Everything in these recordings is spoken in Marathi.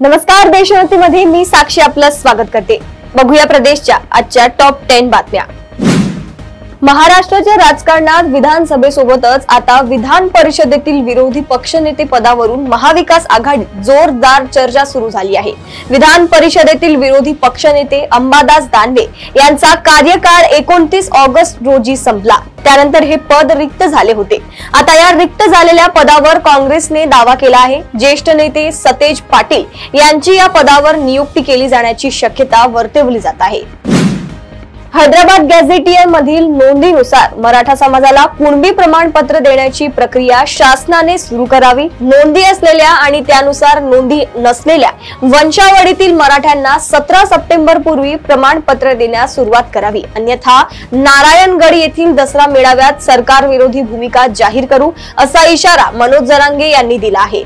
नमस्कार, देशोन्नतीमध्ये मी साक्षी आपलं स्वागत करते। बघूया प्रदेशच्या आजच्या टॉप 10 बातम्या। महाराष्ट्राच्या राजकारणात विधानसभेसोबतच आता विधान परिषदेतील विरोधी पक्षनेते पदावरून महाविकास आघाडीत जोरदार चर्चा सुरू झाली आहे। विधान परिषदेतील विरोधी पक्षनेते अंबादास दानवे यांचा कार्यकाळ 29 ऑगस्ट रोजी संपला। त्यानंतर हे पद रिक्त झाले होते। आता या रिक्त झालेल्या पदावर काँग्रेसने दावा केला आहे। ज्येष्ठ नेते सतेज पाटील यांची या पदावर नियुक्ती केली जाण्याची शक्यता वर्तवली जात आहे। हैदराबाद गॅझेटियर मधील नोंदीनुसार मराठा समाजाला कुणबी प्रमाणपत्र देण्याची प्रक्रिया शासनाने सुरू करावी। नोंदी असलेल्या आणि त्यानुसार नोंदी नसलेल्या वंशावळीतील मराठ्यांना 17 सप्टेंबर पूर्वी प्रमाणपत्र देण्यास सुरुवात करावी, अन्यथा नारायणगड येथील दसरा मेळाव्यात सरकार विरोधी भूमिका जाहीर करू, असा इशारा मनोज जरांगे यांनी दिला आहे।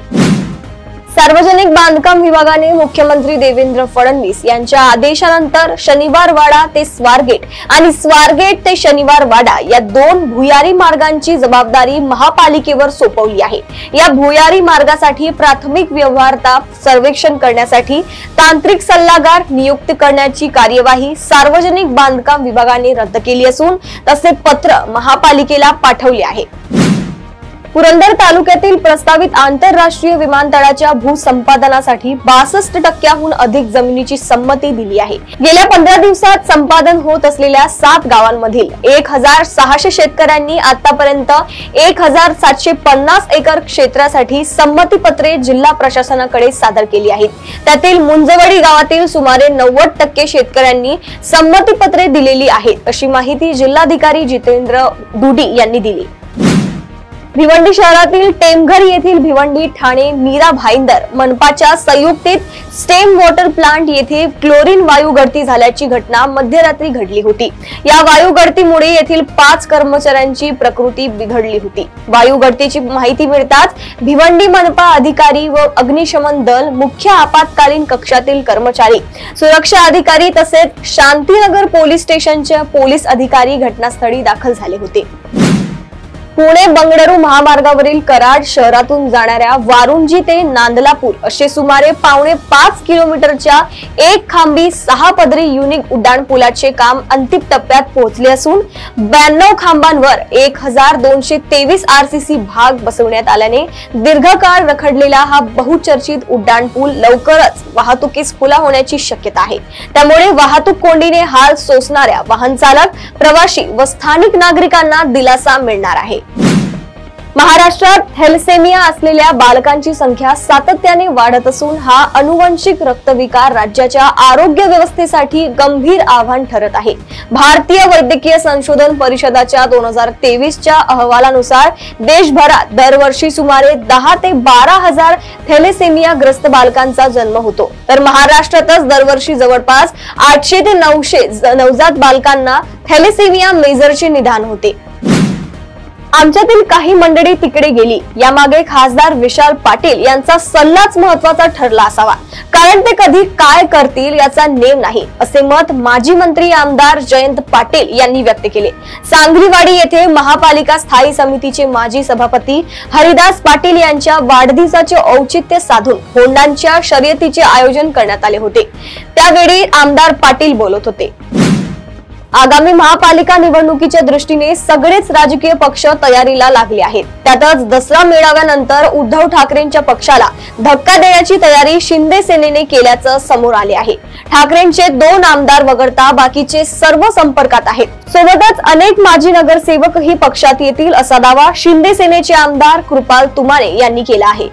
सार्वजनिक बांधकाम विभागाने मुख्यमंत्री देवेंद्र फडणवीस यांच्या आदेशानंतर शनिवार वाडा ते स्वारगेट आणि स्वारगेट ते शनिवार वाडा या 2 भुयारी मार्गांची जबाबदारी महापालिकेवर सोपवली आहे। या भुयारी मार्गासाठी प्राथमिक व्यवहारता सर्वेक्षण करण्यासाठी तांत्रिक सल्लागार नियुक्त करण्याची कार्यवाही सार्वजनिक बांधकाम विभागाने रद्द केली असून तसे पत्र महापालिकेला पाठवले आहे। पुरंदर तालुक्यातील प्रस्तावित आंतरराष्ट्रीय विमानतळाच्या भूसंपादनासाठी 62% अधिक जमिनीची संमती दिली आहे। गेल्या 15 दिवसात संपादन होत असलेल्या 7 गावांमधील 1600 शेतकऱ्यांनी आतापर्यंत 1750 एकर क्षेत्रासाठी संमती पत्रे जिल्हा प्रशासनाकडे सादर केली आहेत। त्यातील मुंजवडी गावातील सुमारे 90% शेतकऱ्यांनी संमती पत्रे दिलेली आहेत, अशी माहिती जिल्हाधिकारी जितेंद्र दुडी यांनी दिली। भिवंडी शहरातील टेमघर येथील भिवंडी ठाणे मीरा भाईंदर मनपाच्या संयुक्तीत स्टेम वॉटर प्लांट येथे क्लोरीन वायू गळती झाल्याची घटना मध्यरात्री घडली होती। या वायू गळतीमुळे येथील 5 कर्मचाऱ्यांची प्रकृती बिघडली होती। वायू गळतीची माहिती मिळताच भिवंडी मनपा अधिकारी व अग्निशमन दल, मुख्य आपत्कालीन कक्षातील कर्मचारी, सुरक्षा अधिकारी तसेच शांतीनगर पोलीस स्टेशनचे पोलीस अधिकारी घटनास्थळी दाखल झाले होते। पुणे बंगळुरू महामार्गावरील कराड शहरातून जाणाऱ्या वारुंजी ते नांदलापूर असे सुमारे 5.5 किलोमीटरच्या 1 खांबी 6 पदरी युनिक उड्डाण पुलाचे काम अंतिम टप्प्यात पोहोचले असून 92 खांबांवर 1223 आरसीसी भाग बसवण्यात आल्याने दीर्घकाळ रखडलेला हा बहुचर्चित उड्डाण पूल लवकरच वाहतुकीस खुला होण्याची शक्यता आहे। त्यामुळे वाहतूक कोंडीने हाल सोसणाऱ्या वाहन चालक, प्रवासी व स्थानिक नागरिकांना दिलासा मिळणार आहे। महाराष्ट्रात थॅलेसेमिया असलेल्या बालकांची संख्या सातत्याने वाढत असून हा अनुवंशिक रक्तविकार राज्याच्या आरोग्य व्यवस्थेसाठी गंभीर आव्हान ठरत आहे। भारतीय वैद्यकीय संशोधन परिषदाच्या 2023च्या अहवालानुसार देशभरात दरवर्षी सुमारे 10 ते 12 हजार थॅलेसेमिया ग्रस्त बालकांचा जन्म होतो, तर महाराष्ट्रातच दरवर्षी जवळपास 800 ते 900 नवजात बालकांना थॅलेसेमिया मेजरचे निदान होते। आमच्यातील काही मंडळी तिकडे गेली, यामागे खासदार विशाल पाटील यांचा सल्लाच महत्त्वाचा ठरला असावा, कारण ते कधी काय करतील याचा नेम नाही, असे मत माजी मंत्री आमदार जयंत पाटील यांनी व्यक्त केले। सांगलीवाडी येथे महापालिका स्थायी समितीचे माजी सभापती हरिदास पाटील यांच्या वाढदिवसाचे औचित्य साधून होंडांच्या शर्यतीचे आयोजन करण्यात आले होते। त्यावेळी आमदार पाटील बोलत होते। आगामी महापालिका निवडणुकीच्या दृष्टीने सगळेच राजकीय पक्ष तयारीला लागले आहेत। त्यातच दसरा मेळाव्यानंतर उद्धव ठाकरेंच्या पक्षाला धक्का देण्याची तयारी शिंदे सेनेने केल्याचं समोर आले आहे। ठाकरेंचे 2 आमदार वगळता बाकीचे सर्व संपर्कात आहेत। सोबतच अनेक माजी नगरसेवकही पक्षात येतील असा दावा शिंदे सेनेचे आमदार कृपाल तुमाने यांनी केला आहे।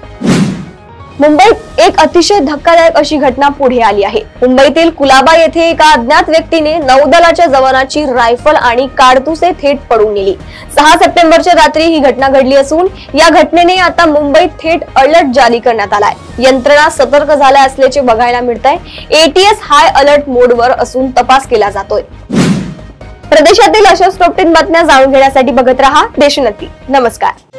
मुंबईत एक अतिशय धक्कादायक अशी घटना पुढे आली आहे। मुंबईतील कुलाबा येथे एका अज्ञात व्यक्तीने नौदलाच्या जवानाची रायफल आणि काडतुसे थेट पडून नेली। 6 सप्टेंबरच्या रात्री ही घटना घडली असून या घटनेने आता मुंबईत थेट अलर्ट जारी करण्यात आलाय। यंत्रणा सतर्क झाल्या असल्याचे बघायला मिळतंय। एटीएस हाय अलर्ट मोडवर असून तपास केला जातोय। प्रदेशातील अशाच टॉप 10 बातम्या जाणून घेण्यासाठी बघत रहा देशोन्नती। नमस्कार।